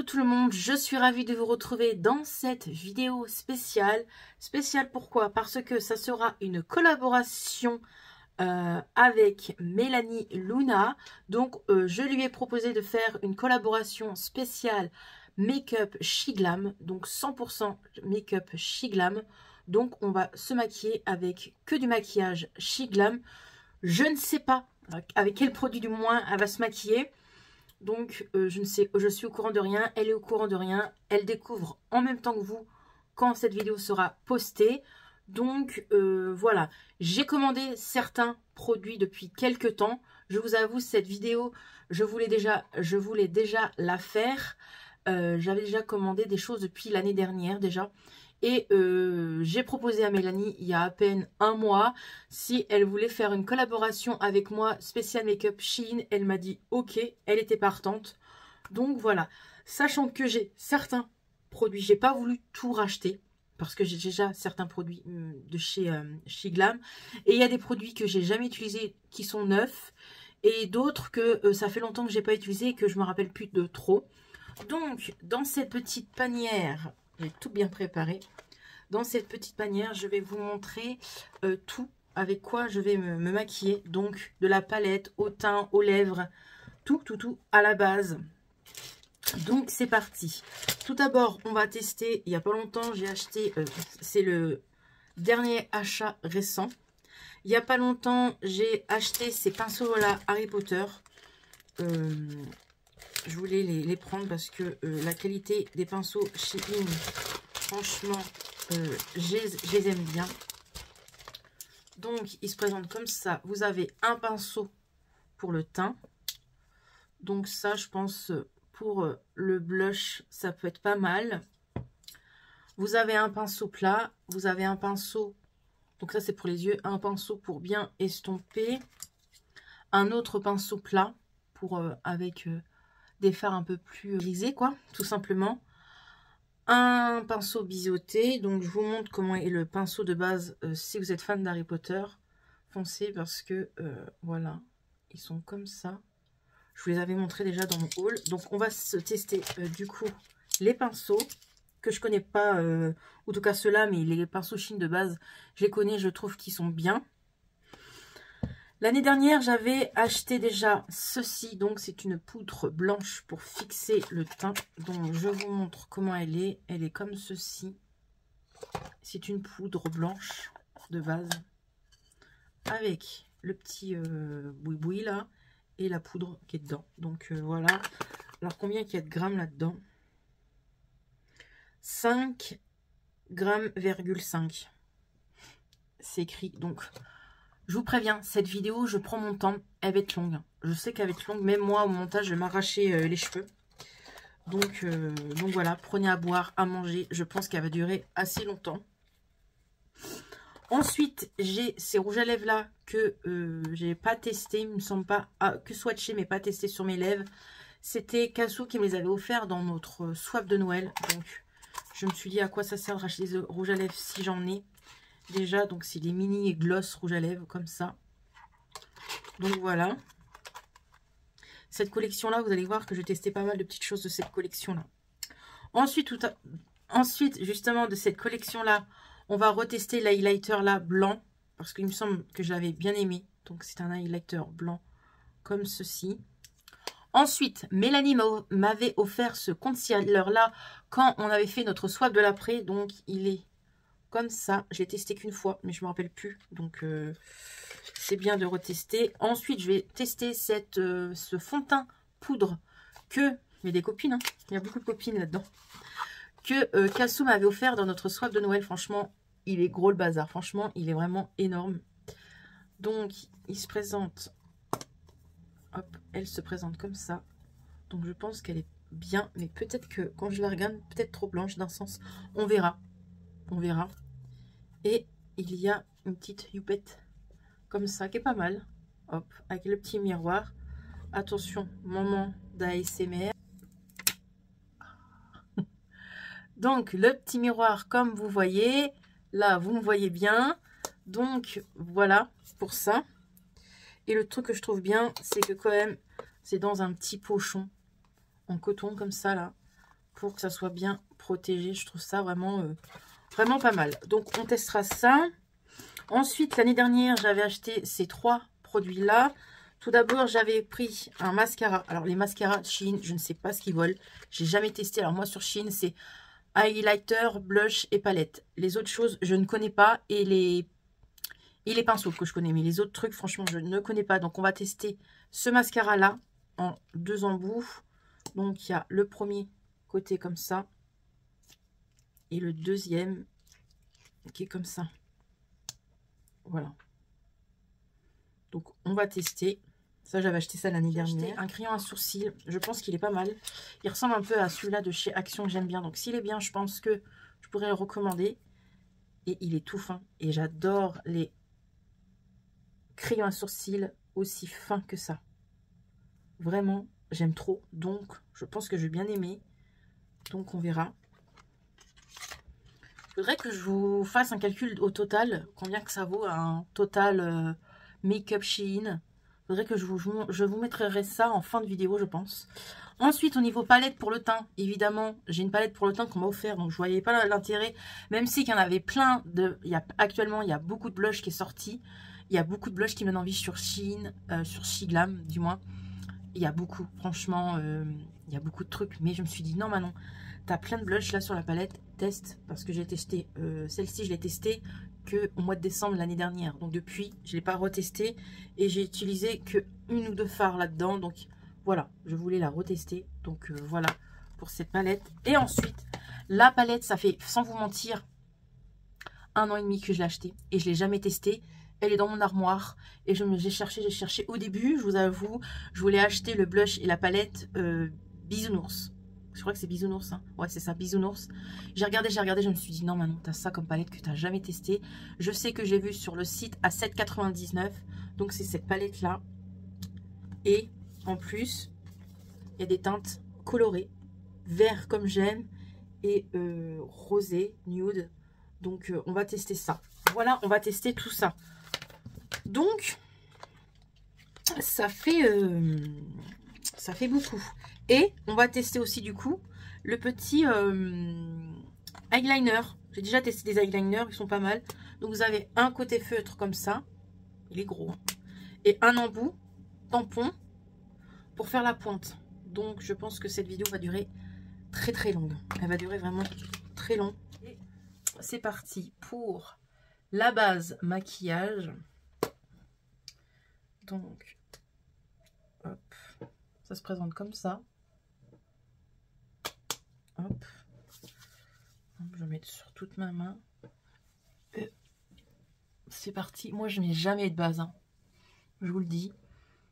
tout le monde, je suis ravie de vous retrouver dans cette vidéo spéciale. Spéciale pourquoi? Parce que ça sera une collaboration avec Mélanie Luna. Donc je lui ai proposé de faire une collaboration spéciale make-up She Glam. Donc 100% make-up She Glam. Donc on va se maquiller avec que du maquillage She Glam. Je ne sais pas avec quel produit du moins elle va se maquiller. Donc je ne sais, je suis au courant de rien, elle est au courant de rien, elle découvre en même temps que vous quand cette vidéo sera postée. Donc voilà, j'ai commandé certains produits depuis quelques temps. Je vous avoue, cette vidéo, je voulais déjà la faire. J'avais déjà commandé des choses depuis l'année dernière déjà. Et j'ai proposé à Mélanie il y a à peine un mois si elle voulait faire une collaboration avec moi spécial make-up Shein. Elle m'a dit ok, elle était partante. Donc voilà, sachant que j'ai certains produits, j'ai pas voulu tout racheter parce que j'ai déjà certains produits de chez Glam. Et il y a des produits que j'ai jamais utilisés qui sont neufs et d'autres que ça fait longtemps que j'ai pas utilisé et que je me rappelle plus de trop. Donc dans cette petite panière, j'ai tout bien préparé. Dans cette petite panière, je vais vous montrer tout avec quoi je vais me maquiller. Donc, de la palette au teint, aux lèvres, tout à la base. Donc, c'est parti. Tout d'abord, on va tester. Il n'y a pas longtemps, j'ai acheté, c'est le dernier achat récent. Il n'y a pas longtemps, j'ai acheté ces pinceaux-là Harry Potter. Je voulais les prendre parce que la qualité des pinceaux Shein, franchement, je les aime bien. Donc, ils se présentent comme ça. Vous avez un pinceau pour le teint. Donc ça, je pense, pour le blush, ça peut être pas mal. Vous avez un pinceau plat. Vous avez un pinceau, donc ça c'est pour les yeux, un pinceau pour bien estomper. Un autre pinceau plat pour avec des fards un peu plus grisés, quoi, tout simplement. Un pinceau biseauté, donc je vous montre comment est le pinceau de base. Si vous êtes fan d'Harry Potter, foncez parce que voilà, ils sont comme ça. Je vous les avais montrés déjà dans mon haul. Donc on va se tester du coup les pinceaux que je connais pas, ou en tout cas ceux-là, mais les pinceaux Shein de base, je les connais, je trouve qu'ils sont bien. L'année dernière, j'avais acheté déjà ceci. Donc, c'est une poudre blanche pour fixer le teint. Donc, je vous montre comment elle est. Elle est comme ceci. C'est une poudre blanche de base. Avec le petit boui-boui là. Et la poudre qui est dedans. Donc, voilà. Alors, combien il y a de grammes là-dedans? 5 grammes, 5. C'est écrit. Donc... je vous préviens, cette vidéo, je prends mon temps, elle va être longue. Je sais qu'elle va être longue, même moi au montage, je vais m'arracher les cheveux. Donc voilà, prenez à boire, à manger. Je pense qu'elle va durer assez longtemps. Ensuite, j'ai ces rouges à lèvres là que j'ai pas testé, il me semble pas, que swatché mais pas testé sur mes lèvres. C'était Cassou qui me les avait offerts dans notre swap de Noël. Donc je me suis dit à quoi ça sert de racheter des rouges à lèvres si j'en ai. Déjà, donc c'est des mini gloss rouge à lèvres comme ça. Donc voilà. Cette collection-là, vous allez voir que je testais pas mal de petites choses de cette collection-là. Ensuite, justement, de cette collection-là, on va retester l'highlighter là, blanc. Parce qu'il me semble que je l'avais bien aimé. Donc c'est un highlighter blanc comme ceci. Ensuite, Mélanie m'avait offert ce concealer-là quand on avait fait notre swap de l'après. Donc il est... comme ça, je l'ai testé qu'une fois, mais je ne me rappelle plus. Donc, c'est bien de retester. Ensuite, je vais tester ce fond de teint poudre que... il y a des copines, hein. Il y a beaucoup de copines là-dedans. Que Cassou m'avait offert dans notre swap de Noël. Franchement, il est gros le bazar. Franchement, il est vraiment énorme. Donc, il se présente... hop, elle se présente comme ça. Donc, je pense qu'elle est bien. Mais peut-être que quand je la regarde, peut-être trop blanche d'un sens. On verra. On verra. Et il y a une petite youpette comme ça qui est pas mal. Hop, avec le petit miroir. Attention, moment d'ASMR. Donc le petit miroir comme vous voyez. Là, vous me voyez bien. Donc voilà pour ça. Et le truc que je trouve bien, c'est que quand même, c'est dans un petit pochon en coton comme ça là. pour que ça soit bien protégé. Je trouve ça vraiment, vraiment pas mal. Donc, on testera ça. Ensuite, l'année dernière, j'avais acheté ces 3 produits-là. Tout d'abord, j'avais pris un mascara. Alors, les mascaras Shein, je ne sais pas ce qu'ils volent. J'ai jamais testé. Alors, moi, sur Shein, c'est highlighter, blush et palette. Les autres choses, je ne connais pas. Et les pinceaux que je connais. Mais les autres trucs, franchement, je ne connais pas. Donc, on va tester ce mascara-là en 2 embouts. Donc, il y a le premier côté comme ça. Et le deuxième qui est comme ça. Voilà. Donc, on va tester. Ça, j'avais acheté ça l'année dernière. Un crayon à sourcils. Je pense qu'il est pas mal. Il ressemble un peu à celui-là de chez Action que j'aime bien. Donc, s'il est bien, je pense que je pourrais le recommander. Et il est tout fin. Et j'adore les crayons à sourcils aussi fins que ça. Vraiment, j'aime trop. Donc, je pense que je vais bien aimer. Donc, on verra. Il faudrait que je vous fasse un calcul au total. Combien que ça vaut un total make-up Shein. Il faudrait que je vous mettrai ça en fin de vidéo, je pense. Ensuite, au niveau palette pour le teint, évidemment, j'ai une palette pour le teint qu'on m'a offert. Donc, je ne voyais pas l'intérêt. Même si qu'il y en avait plein de... Actuellement, il y a beaucoup de blush qui est sorti. Il y a beaucoup de blush qui me donnent envie sur Shein, sur Shiglam, du moins. Il y a beaucoup, franchement, il y a beaucoup de trucs. Mais je me suis dit, non, Manon, t'as plein de blush là sur la palette. Teste, parce que j'ai testé. Celle-ci, je l'ai testée qu'au mois de décembre l'année dernière. Donc depuis, je ne l'ai pas retestée. Et j'ai utilisé que 1 ou 2 fards là-dedans. Donc voilà, je voulais la retester. Donc voilà pour cette palette. Et ensuite, la palette, ça fait, sans vous mentir, 1 an et demi que je l'ai achetée. Et je ne l'ai jamais testée. Elle est dans mon armoire. Et j'ai cherché. Au début, je vous avoue, je voulais acheter le blush et la palette Bisounours. Je crois que c'est Bisounours. Hein. Ouais, c'est ça, Bisounours. J'ai regardé. Je me suis dit, non, Manon, t'as ça comme palette que t'as jamais testé. Je sais que j'ai vu sur le site à 7,99 €. Donc, c'est cette palette-là. Et en plus, il y a des teintes colorées. Vert comme j'aime. Et rosé, nude. Donc, on va tester ça. Voilà, on va tester tout ça. Donc, ça fait beaucoup. Et on va tester aussi du coup le petit eyeliner. J'ai déjà testé des eyeliners, ils sont pas mal. Donc vous avez un côté feutre comme ça. Il est gros. Hein, et un embout tampon pour faire la pointe. Donc je pense que cette vidéo va durer très très longue. Elle va durer vraiment très long. Et c'est parti pour la base maquillage. Donc, hop, ça se présente comme ça. Hop. Je vais mettre sur toute ma main. C'est parti. Moi, je mets jamais de base. Hein. Je vous le dis.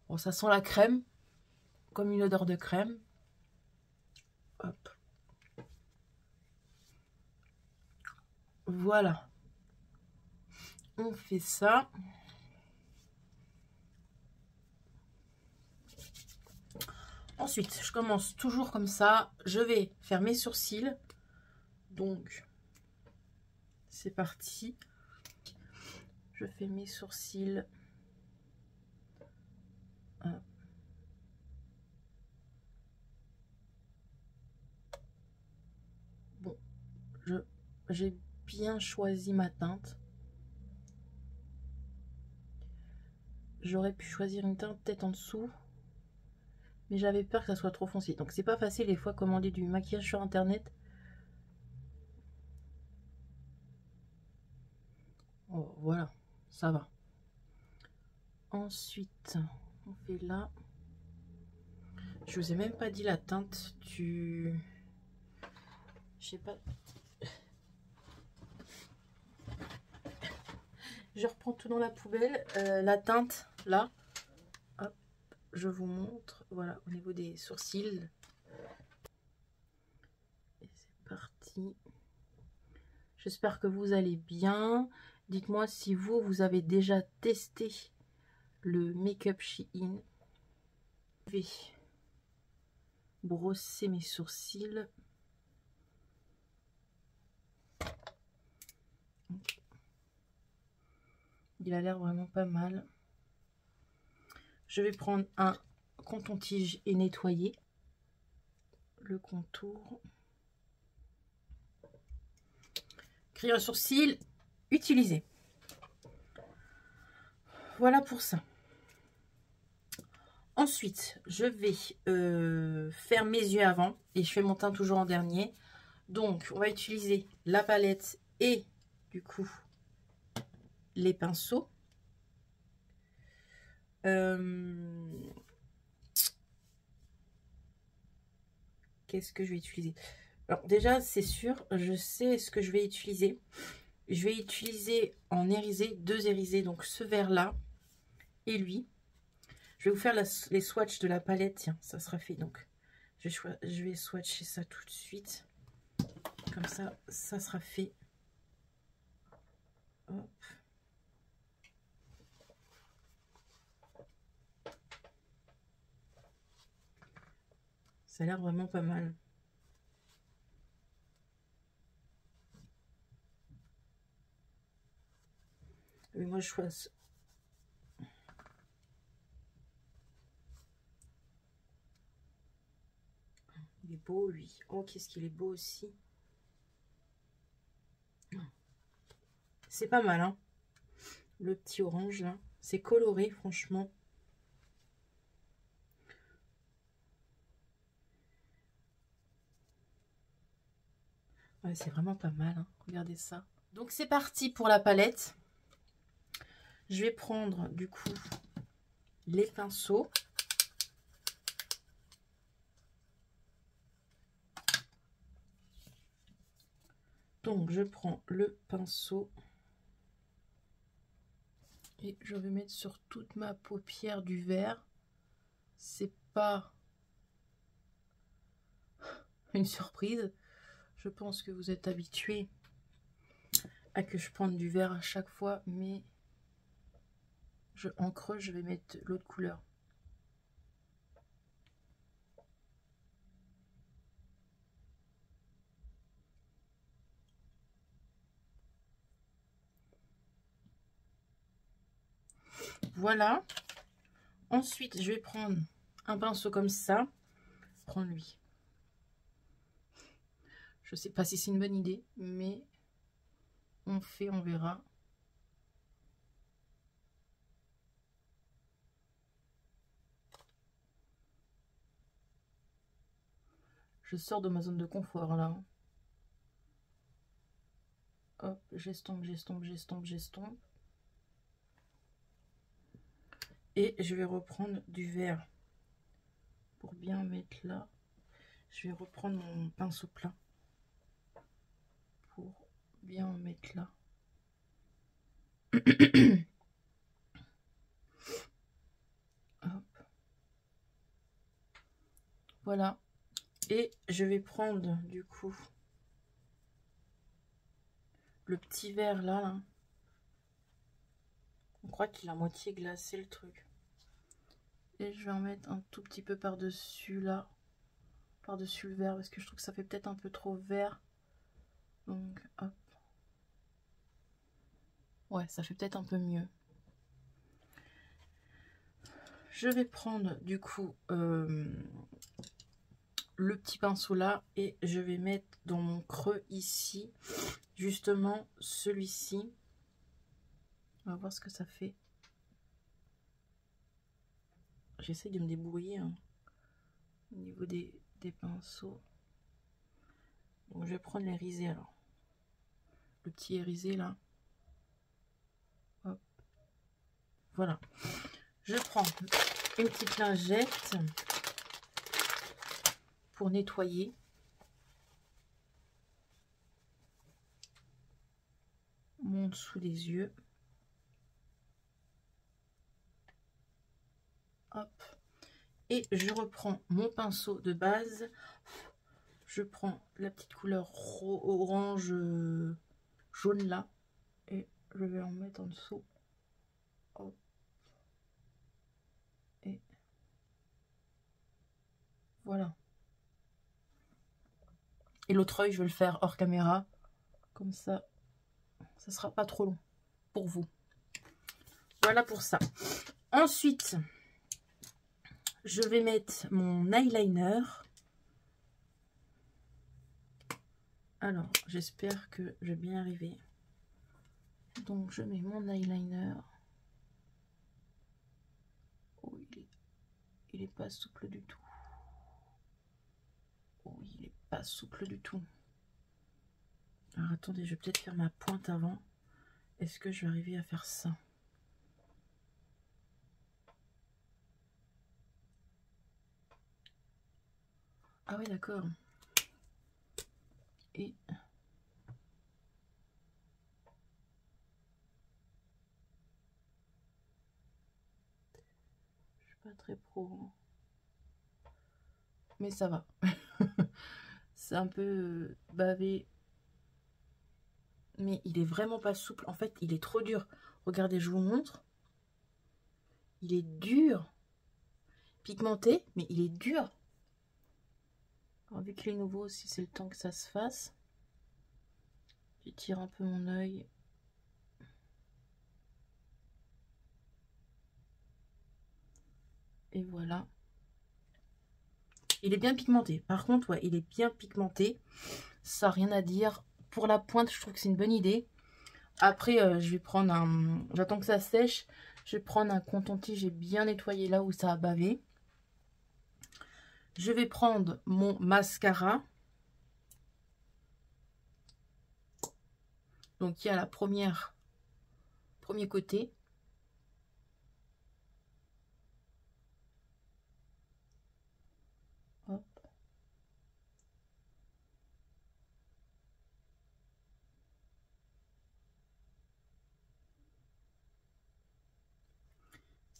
Bon, ça sent la crème. Comme une odeur de crème. Hop. Voilà. On fait ça. Ensuite, je commence toujours comme ça. Je vais faire mes sourcils. Donc, c'est parti. Je fais mes sourcils. Bon, j'ai bien choisi ma teinte. J'aurais pu choisir une teinte peut-être en dessous. Mais j'avais peur que ça soit trop foncé. Donc c'est pas facile des fois commander du maquillage sur internet. Oh, voilà, ça va. Ensuite, on fait là. Je vous ai même pas dit la teinte du... Je sais pas. Je reprends tout dans la poubelle. La teinte, là. Hop, je vous montre. Voilà, au niveau des sourcils. Et c'est parti. J'espère que vous allez bien. Dites-moi si vous avez déjà testé le make-up Shein. Je vais brosser mes sourcils. Il a l'air vraiment pas mal. Je vais prendre un coton-tige et nettoyer le contour. Crayon à sourcils utilisé. Voilà pour ça. Ensuite, je vais faire mes yeux avant et je fais mon teint toujours en dernier. Donc, on va utiliser la palette et du coup les pinceaux. Qu'est-ce que je vais utiliser? Alors déjà, c'est sûr, je sais ce que je vais utiliser. Je vais utiliser en irisé, 2 irisés, donc ce vert-là et lui. Je vais vous faire les swatchs de la palette. Tiens, ça sera fait. Donc, je vais swatcher ça tout de suite. Comme ça, ça sera fait. Hop. Ça a l'air vraiment pas mal. Mais moi, je choisis. Il est beau, lui. Oh, qu'est-ce qu'il est beau aussi. C'est pas mal, hein. Le petit orange, là. C'est coloré, franchement. Ouais, c'est vraiment pas mal, hein. Regardez ça. Donc, c'est parti pour la palette. Je vais prendre, du coup, les pinceaux. Donc, je prends le pinceau. Et je vais mettre sur toute ma paupière du vert. C'est pas une surprise. Je pense que vous êtes habitués à que je prenne du vert à chaque fois, mais en creux, je vais mettre l'autre couleur. Voilà. Ensuite, je vais prendre un pinceau comme ça. Prends lui. Je sais pas si c'est une bonne idée, mais on fait, on verra. Je sors de ma zone de confort là. Hop, j'estompe, j'estompe, j'estompe, j'estompe. Et je vais reprendre du vert pour bien mettre là. Je vais reprendre mon pinceau plat pour bien en mettre là. Hop. Voilà. Et je vais prendre du coup le petit verre là. On croit qu'il a moitié glacé le truc. Et je vais en mettre un tout petit peu par-dessus là. Par-dessus le vert parce que je trouve que ça fait peut-être un peu trop vert. Donc hop. Ouais, ça fait peut-être un peu mieux. Je vais prendre du coup le petit pinceau là et je vais mettre dans mon creux ici justement celui-ci. On va voir ce que ça fait. J'essaie de me débrouiller hein, au niveau des pinceaux. Donc je vais prendre l'irisé alors. Le petit irisé là. Hop. Voilà. Je prends une petite lingette pour nettoyer. Mon dessous des yeux. Hop. Et je reprends mon pinceau de base. Je prends la petite couleur orange jaune là. Et je vais en mettre en dessous. Hop. Et voilà. Et l'autre œil, je vais le faire hors caméra. Comme ça, ça sera pas trop long pour vous. Voilà pour ça. Ensuite, je vais mettre mon eyeliner. Alors, j'espère que je vais bien arriver. Donc, je mets mon eyeliner. Oh, il est pas souple du tout. Oh, il est pas souple du tout. Alors, attendez, je vais peut-être faire ma pointe avant. Est-ce que je vais arriver à faire ça? Ah oui, d'accord. Et... je suis pas très pro. Mais ça va. C'est un peu bavé. Mais il est vraiment pas souple. En fait, il est trop dur. Regardez, je vous montre. Il est dur. Pigmenté, mais il est dur. Alors, vu qu'il est nouveau aussi, c'est le temps que ça se fasse. J'étire un peu mon œil. Et voilà. Il est bien pigmenté. Par contre, ouais, il est bien pigmenté. Ça, rien à dire. Pour la pointe, je trouve que c'est une bonne idée. Après, je vais prendre un... j'attends que ça sèche. Je vais prendre un coton-tige. J'ai bien nettoyé là où ça a bavé. Je vais prendre mon mascara. Donc, il y a la premier côté. Hop.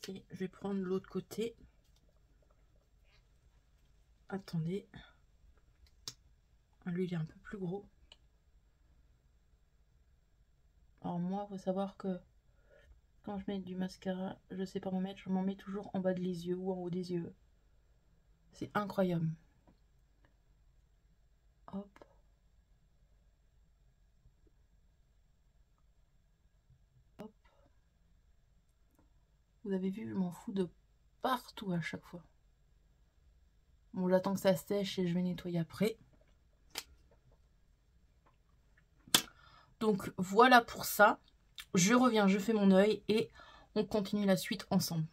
Et je vais prendre l'autre côté. Attendez. Lui, il est un peu plus gros. Alors moi, il faut savoir que quand je mets du mascara, je sais pas m'en mettre, je m'en mets toujours en bas des yeux ou en haut des yeux. C'est incroyable. Hop. Hop. Vous avez vu, je m'en fous de partout à chaque fois. Bon, j'attends que ça sèche et je vais nettoyer après. Donc voilà pour ça. Je reviens, je fais mon œil et on continue la suite ensemble.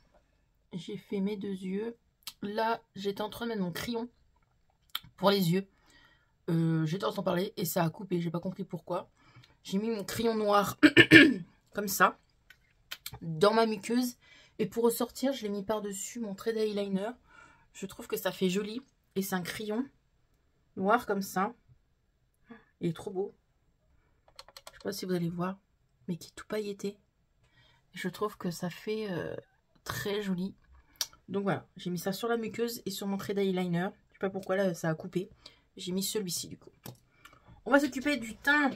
J'ai fait mes deux yeux. Là, j'étais en train de mettre mon crayon pour les yeux. J'étais en train de parler et ça a coupé, j'ai pas compris pourquoi. J'ai mis mon crayon noir comme ça dans ma muqueuse et pour ressortir, je l'ai mis par-dessus mon trait d'eyeliner. Je trouve que ça fait joli et c'est un crayon noir comme ça. Il est trop beau. Je sais pas si vous allez voir, mais qui est tout pailleté. Je trouve que ça fait très joli. Donc voilà, j'ai mis ça sur la muqueuse et sur mon trait d'eyeliner. Je sais pas pourquoi là ça a coupé. J'ai mis celui-ci du coup. On va s'occuper du teint.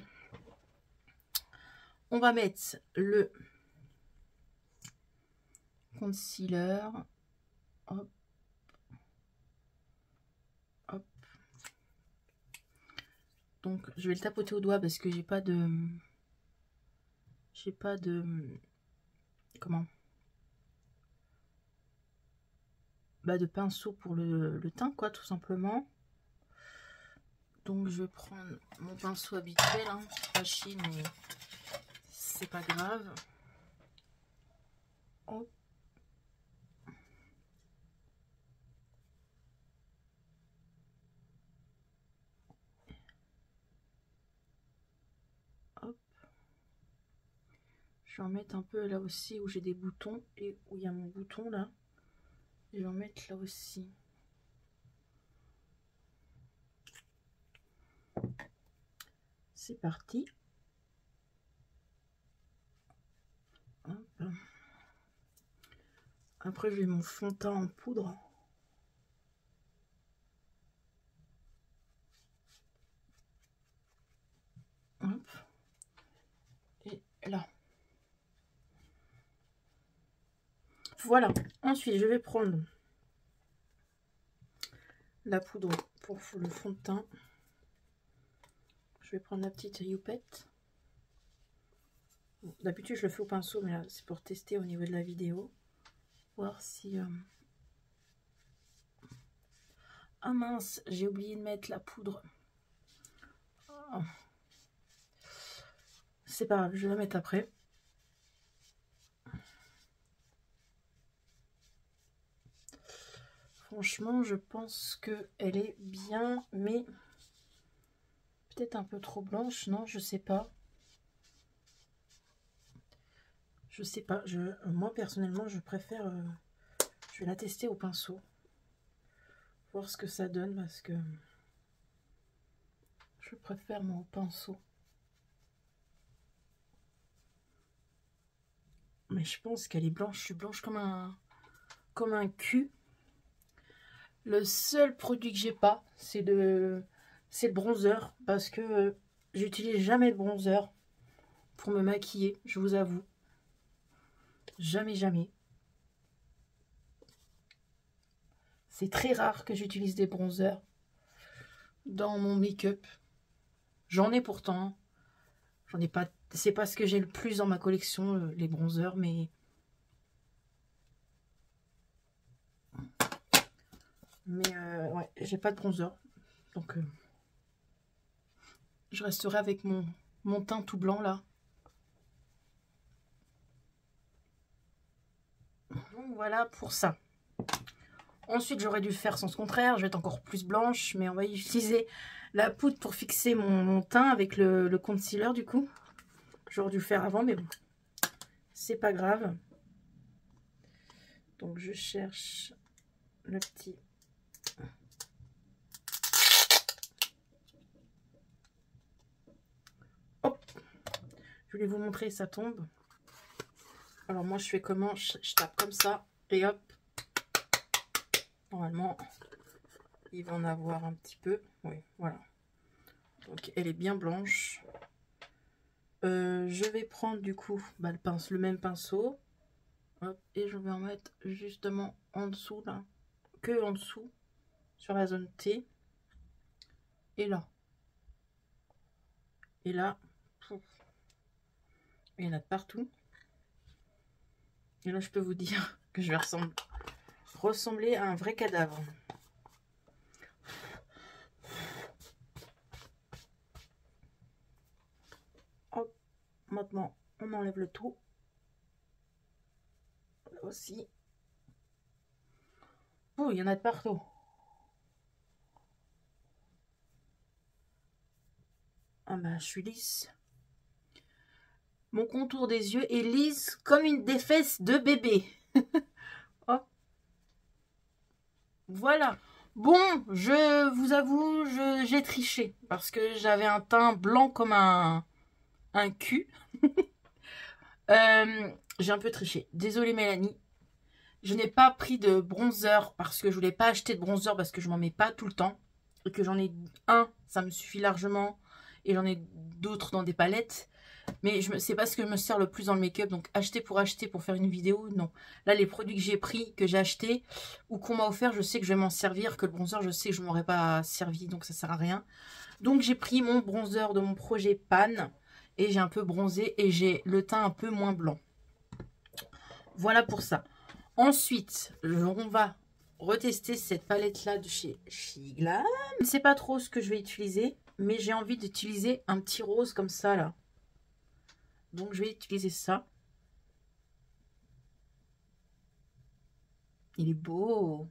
On va mettre le concealer. Hop. Hop. Donc je vais le tapoter au doigt parce que j'ai pas de... comment, de pinceau pour le teint quoi, tout simplement. Donc je vais prendre mon pinceau habituel, hein, pas Chine, mais c'est pas grave. Hop. Hop. Je vais en mettre un peu là aussi où j'ai des boutons et où il y a mon bouton là. Je vais en mettre là aussi. C'est parti. Hop. Après, j'ai mon fond de teint en poudre. Hop. Et là. Voilà. Ensuite, je vais prendre la poudre pour le fond de teint. Je vais prendre la petite youpette. Bon, d'habitude, je le fais au pinceau, mais là, c'est pour tester au niveau de la vidéo. Voir si... Ah mince, j'ai oublié de mettre la poudre C'est pas grave, je vais la mettre après. Franchement, je pense qu'elle est bien, mais peut-être un peu trop blanche. Non, je sais pas. Je sais pas. Moi, personnellement, je préfère... je vais la tester au pinceau. Voir ce que ça donne, parce que je préfère mon pinceau. Mais je pense qu'elle est blanche. Je suis blanche comme un cul. Le seul produit que j'ai pas, c'est le bronzer. Parce que j'utilise jamais de bronzer pour me maquiller, je vous avoue. Jamais, jamais. C'est très rare que j'utilise des bronzers dans mon make-up. J'en ai pourtant. J'en ai pas. C'est pas ce que j'ai le plus dans ma collection, les bronzers, mais... ouais, j'ai pas de bronzer. Donc, je resterai avec mon teint tout blanc, là. Donc, voilà pour ça. Ensuite, j'aurais dû faire sens contraire. Je vais être encore plus blanche, mais on va utiliser la poudre pour fixer mon teint avec le concealer, du coup. J'aurais dû le faire avant, mais bon. C'est pas grave. Donc, je cherche le petit... Hop! Je voulais vous montrer, ça tombe. Alors, moi, je fais comment? Je tape comme ça, et hop. Normalement, il va en avoir un petit peu. Oui, voilà. Donc, elle est bien blanche. Je vais prendre, du coup, le même pinceau. Hop, et je vais en mettre justement en dessous, là. Que en dessous, sur la zone T. Et là. Et là. Il y en a de partout. Et là, je peux vous dire que je vais ressembler à un vrai cadavre. Hop, maintenant, on enlève le tout. Là aussi. Oh, il y en a de partout. Ah bah, je suis lisse. Mon contour des yeux est lisse comme des fesses de bébé. Hop. Voilà. Bon, je vous avoue, j'ai triché. Parce que j'avais un teint blanc comme un cul. J'ai un peu triché. Désolée Mélanie. Je n'ai pas pris de bronzer parce que je voulais pas acheter de bronzer parce que je m'en mets pas tout le temps. Et que j'en ai un, ça me suffit largement. Et j'en ai d'autres dans des palettes. Mais c'est pas ce que je me sers le plus dans le make-up. Donc acheter pour faire une vidéo, non. Là, les produits que j'ai pris, que j'ai achetés ou qu'on m'a offert, je sais que je vais m'en servir. Que le bronzer, je sais que je m'aurais pas servi. Donc ça sert à rien. Donc j'ai pris mon bronzer de mon projet Pan. Et j'ai un peu bronzé. Et j'ai le teint un peu moins blanc. Voilà pour ça. Ensuite, on va retester cette palette-là de chez Shiglam. Je ne sais pas trop ce que je vais utiliser. Mais j'ai envie d'utiliser un petit rose comme ça, là. Donc, je vais utiliser ça. Il est beau.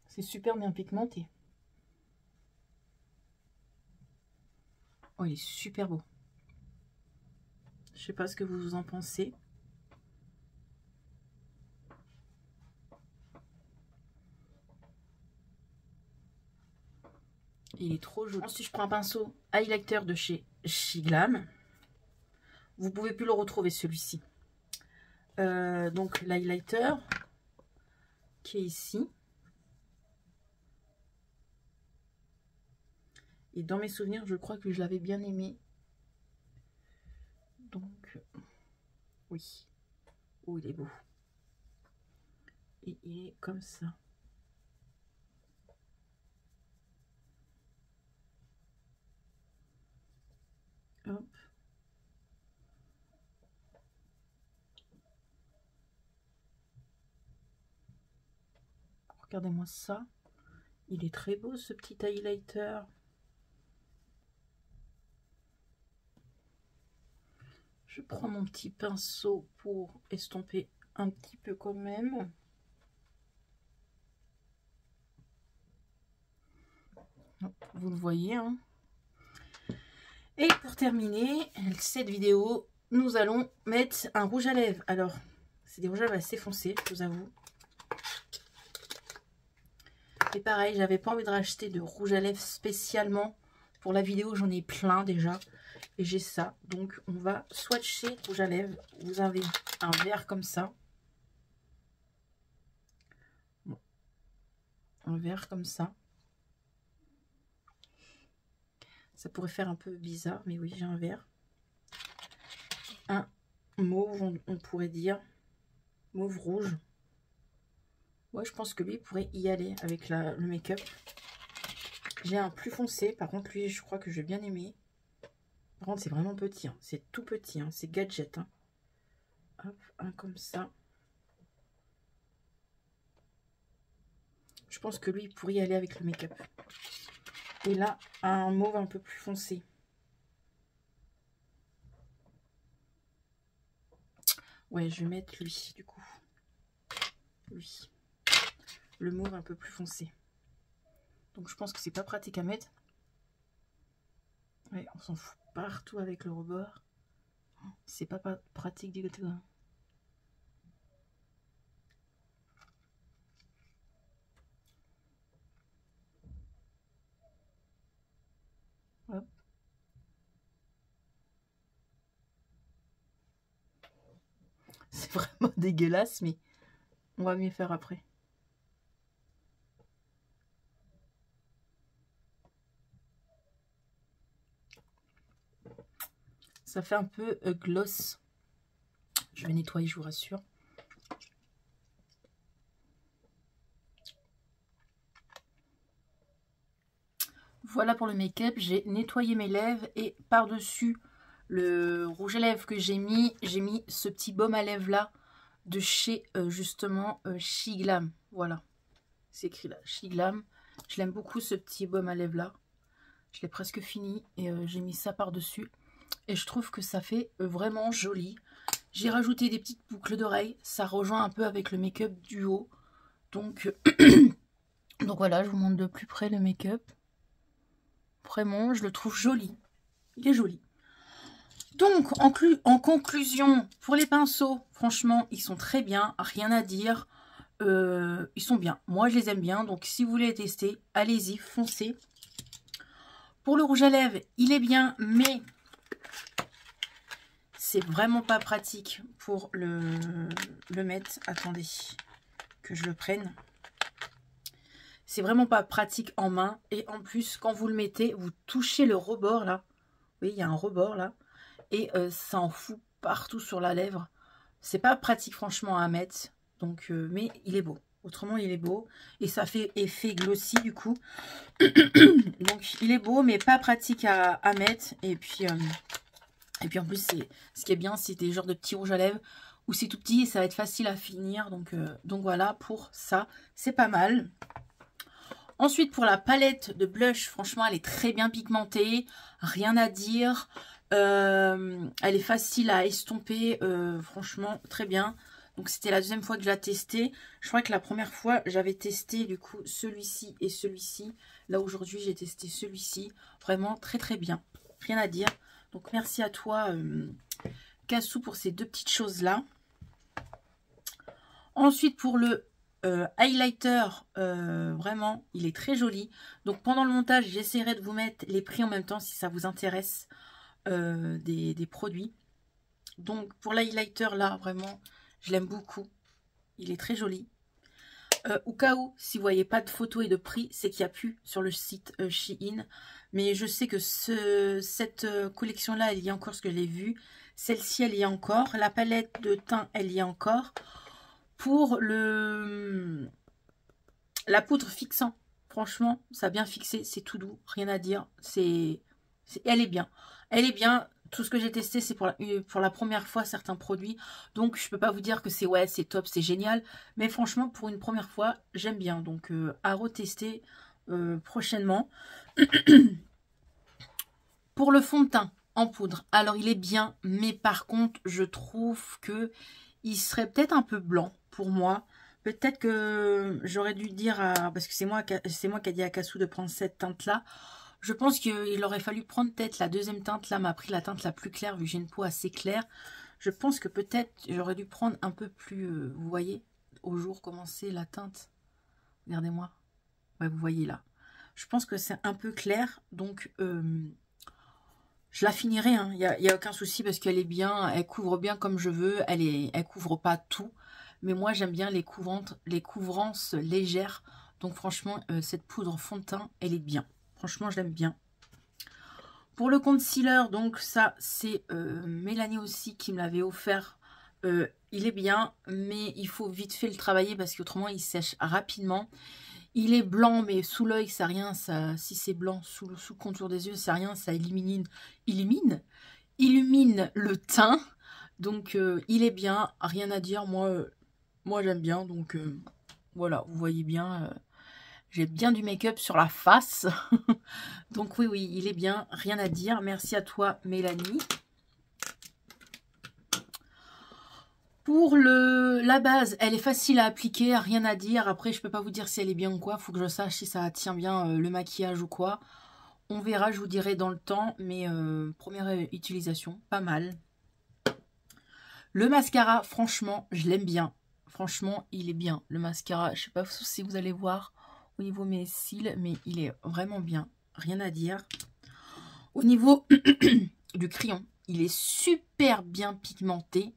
C'est super bien pigmenté. Oh, il est super beau. Je sais pas ce que vous en pensez. Il est trop joli. Ensuite, je prends un pinceau highlighter de chez Shiglam. Vous pouvez plus le retrouver, celui-ci. Donc, l'highlighter qui est ici. Et dans mes souvenirs, je crois que je l'avais bien aimé. Donc, oui. Oh, il est beau. Et il est comme ça. Hop. Regardez-moi ça. Il est très beau ce petit highlighter. Je prends mon petit pinceau pour estomper un petit peu quand même. Vous le voyez, hein. Et pour terminer cette vidéo, nous allons mettre un rouge à lèvres. Alors, c'est des rouges à lèvres assez foncés, je vous avoue. Et pareil, j'avais pas envie de racheter de rouge à lèvres spécialement. Pour la vidéo, j'en ai plein déjà. Et j'ai ça. Donc, on va swatcher rouge à lèvres. Vous avez un vert comme ça. Bon. Un vert comme ça. Ça pourrait faire un peu bizarre, mais oui, j'ai un vert. Un mauve, on pourrait dire. Mauve rouge. Ouais, je pense que lui pourrait y aller avec le make-up. J'ai un plus foncé. Par contre, lui, je crois que je vais bien aimer. Par contre, c'est vraiment petit. Hein. C'est tout petit. Hein. C'est gadget. Hein. Hop, un comme ça. Je pense que lui, il pourrait y aller avec le make-up. Et là, un mauve un peu plus foncé. Ouais, je vais mettre lui, du coup. Lui. Le mauve un peu plus foncé. Donc, je pense que c'est pas pratique à mettre. Ouais, on s'en fout partout avec le rebord. C'est pas pratique du côté. Hop. C'est vraiment dégueulasse, mais on va mieux faire après. Ça fait un peu gloss. Je vais nettoyer, je vous rassure. Voilà pour le make-up. J'ai nettoyé mes lèvres et par-dessus le rouge à lèvres que j'ai mis ce petit baume à lèvres là de chez justement Shiglam. Voilà, c'est écrit là, Shiglam. Je l'aime beaucoup ce petit baume à lèvres là. Je l'ai presque fini et j'ai mis ça par-dessus. Et je trouve que ça fait vraiment joli. J'ai rajouté des petites boucles d'oreilles. Ça rejoint un peu avec le make-up du haut. Donc, donc voilà, je vous montre de plus près le make-up. Vraiment, je le trouve joli. Il est joli. Donc, en conclusion, pour les pinceaux, franchement, ils sont très bien. Rien à dire. Ils sont bien. Moi, je les aime bien. Donc, si vous voulez les tester, allez-y, foncez. Pour le rouge à lèvres, il est bien, mais c'est vraiment pas pratique pour le mettre. Attendez que je le prenne. C'est vraiment pas pratique en main. Et en plus, quand vous le mettez, vous touchez le rebord là. Oui, il y a un rebord là. Et ça en fout partout sur la lèvre. C'est pas pratique franchement à mettre. Donc, mais il est beau. Autrement, il est beau. Et ça fait effet glossy du coup. Donc, il est beau, mais pas pratique à mettre. Et puis en plus, ce qui est bien, c'est des genres de petits rouges à lèvres où c'est tout petit et ça va être facile à finir. Donc voilà, pour ça, c'est pas mal. Ensuite, pour la palette de blush, franchement, elle est très bien pigmentée. Rien à dire. Elle est facile à estomper. Franchement, très bien. Donc, c'était la deuxième fois que je la testais. Je crois que la première fois, j'avais testé du coup celui-ci et celui-ci. Là, aujourd'hui, j'ai testé celui-ci. Vraiment, très très bien. Rien à dire. Donc, merci à toi, Cassou, pour ces deux petites choses-là. Ensuite, pour le highlighter, vraiment, il est très joli. Donc, pendant le montage, j'essaierai de vous mettre les prix en même temps si ça vous intéresse des produits. Donc, pour l'highlighter, là, vraiment, je l'aime beaucoup. Il est très joli. Au cas où, si vous voyez pas de photos et de prix, c'est qu'il n'y a plus sur le site Shein. Mais je sais que cette collection-là, elle y est encore, ce que je l'ai vu. Celle-ci, elle y est encore. La palette de teint, elle y est encore. Pour la poudre fixant, franchement, ça a bien fixé. C'est tout doux, rien à dire. Elle est bien. Elle est bien. tout ce que j'ai testé, c'est pour la première fois certains produits. Donc, je peux pas vous dire que c'est ouais, c'est top, c'est génial. Mais franchement, pour une première fois, j'aime bien. Donc, à retester prochainement. Pour le fond de teint en poudre, alors il est bien. Mais par contre, je trouve que il serait peut-être un peu blanc pour moi. Peut-être que j'aurais dû dire parce que c'est moi qui a dit à Cassou de prendre cette teinte-là. Je pense qu'il aurait fallu prendre peut-être la deuxième teinte. Là, m'a pris la teinte la plus claire, vu que j'ai une peau assez claire. Je pense que peut-être j'aurais dû prendre un peu plus... vous voyez, au jour comment c'est la teinte. Regardez-moi. Ouais, vous voyez là. Je pense que c'est un peu clair. Donc, je la finirai. Hein. Il n'y a aucun souci parce qu'elle est bien. Elle couvre bien comme je veux. Elle couvre pas tout. Mais moi, j'aime bien les couvrances légères. Donc, franchement, cette poudre fond de teint, elle est bien. Franchement, je l'aime bien. Pour le concealer, donc ça, c'est Mélanie aussi qui me l'avait offert. Il est bien, mais il faut vite fait le travailler parce qu'autrement, il sèche rapidement. Il est blanc, mais sous l'œil, ça rien. Ça, si c'est blanc sous le contour des yeux, ça rien. Ça illumine le teint. Donc, il est bien. Rien à dire. Moi j'aime bien. Donc, voilà, vous voyez bien... j'ai bien du make-up sur la face. Donc oui, il est bien. Rien à dire. Merci à toi, Mélanie. Pour la base, elle est facile à appliquer. Rien à dire. Après, je peux pas vous dire si elle est bien ou quoi. Il faut que je sache si ça tient bien le maquillage ou quoi. On verra, je vous dirai dans le temps. Mais première utilisation, pas mal. Le mascara, franchement, je l'aime bien. Franchement, il est bien. Le mascara, je sais pas si vous allez voir au niveau de mes cils, mais il est vraiment bien. Rien à dire. Au niveau du crayon, il est super bien pigmenté.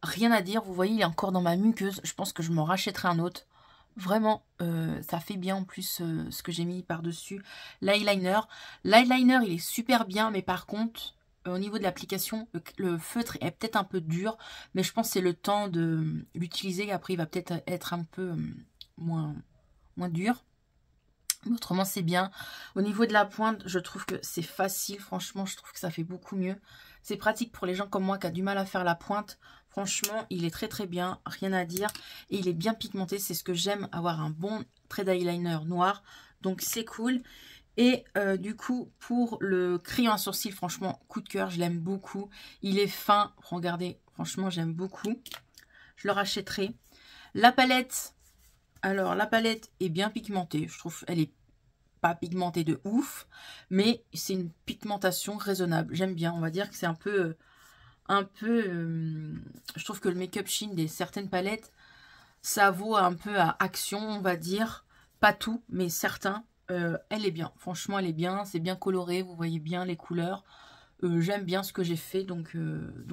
Rien à dire. Vous voyez, il est encore dans ma muqueuse. Je pense que je m'en rachèterai un autre. Vraiment, ça fait bien en plus ce que j'ai mis par-dessus l'eyeliner. L'eyeliner, il est super bien, mais par contre, au niveau de l'application, le feutre est peut-être un peu dur. Mais je pense que c'est le temps de l'utiliser. Après, il va peut-être être un peu moins dur. Mais autrement, c'est bien. Au niveau de la pointe, je trouve que c'est facile. Franchement, je trouve que ça fait beaucoup mieux. C'est pratique pour les gens comme moi qui a du mal à faire la pointe. Franchement, il est très très bien. Rien à dire. Et il est bien pigmenté. C'est ce que j'aime, avoir un bon trait d'eyeliner noir. Donc, c'est cool. Et du coup, pour le crayon à sourcils, franchement, coup de cœur. Je l'aime beaucoup. Il est fin. Regardez, franchement, j'aime beaucoup. Je le rachèterai. La palette... Alors, la palette est bien pigmentée. Je trouve elle est pas pigmentée de ouf, mais c'est une pigmentation raisonnable. J'aime bien. On va dire que c'est un peu... je trouve que le make-up Shein des certaines palettes, ça vaut un peu à Action, on va dire. Pas tout, mais certains. Elle est bien. Franchement, elle est bien. C'est bien coloré. Vous voyez bien les couleurs. J'aime bien ce que j'ai fait. Donc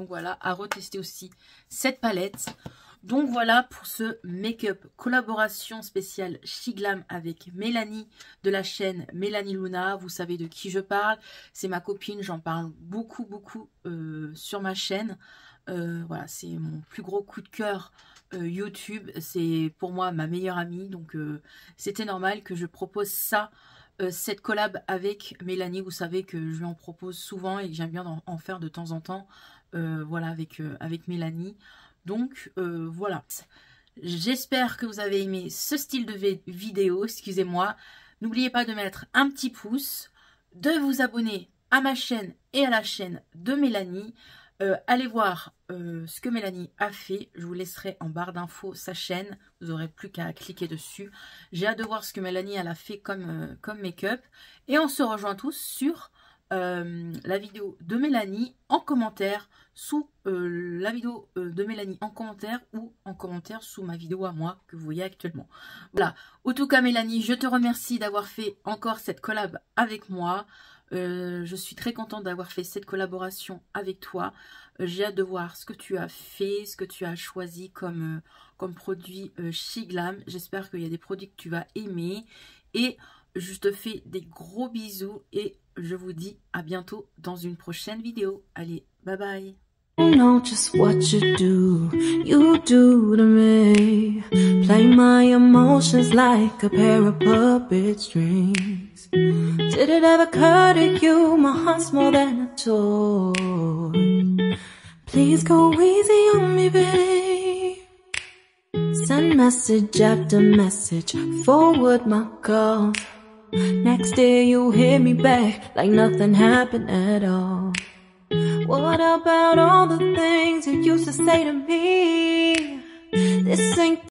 voilà, à retester aussi cette palette. Donc voilà pour ce make-up collaboration spéciale Shiglam avec Mélanie de la chaîne Mélanie Luna. Vous savez de qui je parle. C'est ma copine, j'en parle beaucoup sur ma chaîne. Voilà, c'est mon plus gros coup de cœur YouTube. C'est pour moi ma meilleure amie. Donc c'était normal que je propose ça. Cette collab avec Mélanie, vous savez que je lui en propose souvent et que j'aime bien en faire de temps en temps. Voilà, avec Mélanie. Donc voilà, j'espère que vous avez aimé ce style de vidéo, excusez-moi. N'oubliez pas de mettre un petit pouce, de vous abonner à ma chaîne et à la chaîne de Mélanie. Allez voir ce que Mélanie a fait, je vous laisserai en barre d'infos sa chaîne, vous n'aurez plus qu'à cliquer dessus. J'ai hâte de voir ce que Mélanie elle a fait comme make-up. Et on se rejoint tous sur la vidéo de Mélanie en commentaire, sous la vidéo de Mélanie en commentaire ou en commentaire sous ma vidéo à moi que vous voyez actuellement. Voilà, en tout cas Mélanie, je te remercie d'avoir fait encore cette collab avec moi. Je suis très contente d'avoir fait cette collaboration avec toi. J'ai hâte de voir ce que tu as fait, ce que tu as choisi comme produit Shiglam. J'espère qu'il y a des produits que tu vas aimer. Et je te fais des gros bisous et je vous dis à bientôt dans une prochaine vidéo. Allez, bye bye! You know just what you do to me. Play my emotions like a pair of puppet strings. Did it ever occur to you my heart's more than a toy? Please go easy on me, babe. Send message after message, forward my calls. Next day you hit me back like nothing happened at all. What about all the things you used to say to me? This ain't